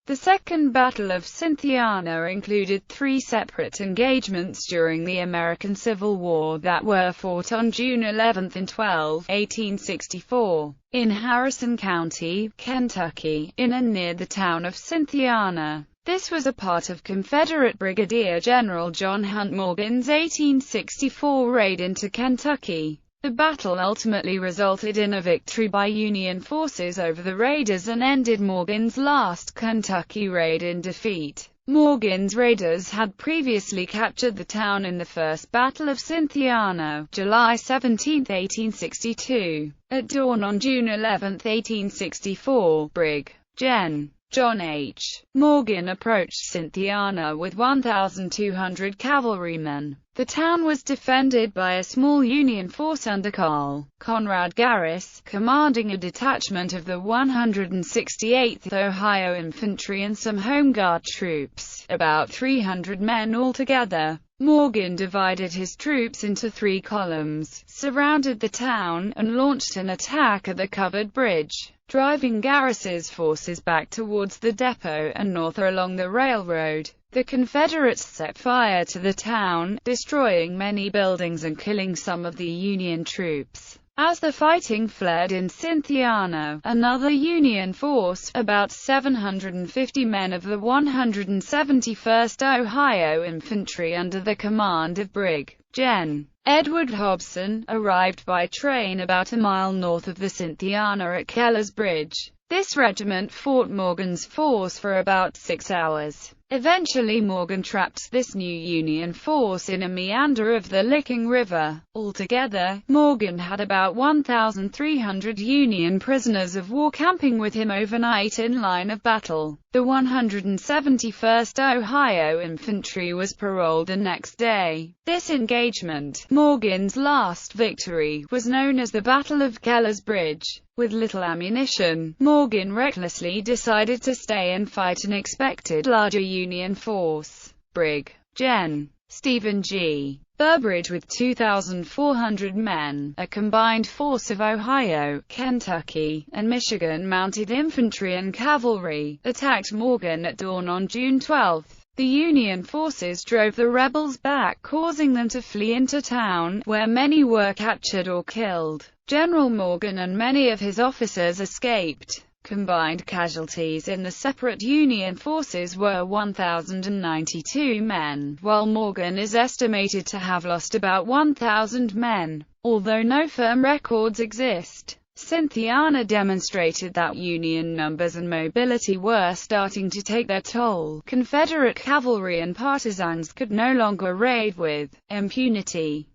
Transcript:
The Second Battle of Cynthiana included 3 separate engagements during the American Civil War that were fought on June 11 and 12, 1864, in Harrison County, Kentucky, in and near the town of Cynthiana. This was a part of Confederate Brigadier General John Hunt Morgan's 1864 raid into Kentucky. The battle ultimately resulted in a victory by Union forces over the raiders and ended Morgan's last Kentucky raid in defeat. Morgan's raiders had previously captured the town in the First Battle of Cynthiana, July 17, 1862. At dawn on June 11, 1864, Brig. Gen. John H. Morgan approached Cynthiana with 1,200 cavalrymen. The town was defended by a small Union force under Col. Conrad Garris, commanding a detachment of the 168th Ohio Infantry and some Home Guard troops, about 300 men altogether. Morgan divided his troops into 3 columns, surrounded the town, and launched an attack at the covered bridge, driving Garris's forces back towards the depot and north along the railroad. The Confederates set fire to the town, destroying many buildings and killing some of the Union troops. As the fighting flared in Cynthiana, another Union force, about 750 men of the 171st Ohio Infantry under the command of Brig. Gen. Edward Hobson, arrived by train about a mile north of the Cynthiana at Keller's Bridge. This regiment fought Morgan's force for about 6 hours. Eventually Morgan trapped this new Union force in a meander of the Licking River. Altogether, Morgan had about 1,300 Union prisoners of war camping with him overnight in line of battle. The 171st Ohio Infantry was paroled the next day. This engagement, Morgan's last victory, was known as the Battle of Keller's Bridge. With little ammunition, Morgan recklessly decided to stay and fight an expected larger Union force. Brig. Gen. Stephen G. Burbridge with 2,400 men, a combined force of Ohio, Kentucky, and Michigan mounted infantry and cavalry, attacked Morgan at dawn on June 12. The Union forces drove the rebels back, causing them to flee into town, where many were captured or killed. General Morgan and many of his officers escaped. Combined casualties in the separate Union forces were 1,092 men, while Morgan is estimated to have lost about 1,000 men. Although no firm records exist, Cynthiana demonstrated that Union numbers and mobility were starting to take their toll. Confederate cavalry and partisans could no longer raid with impunity.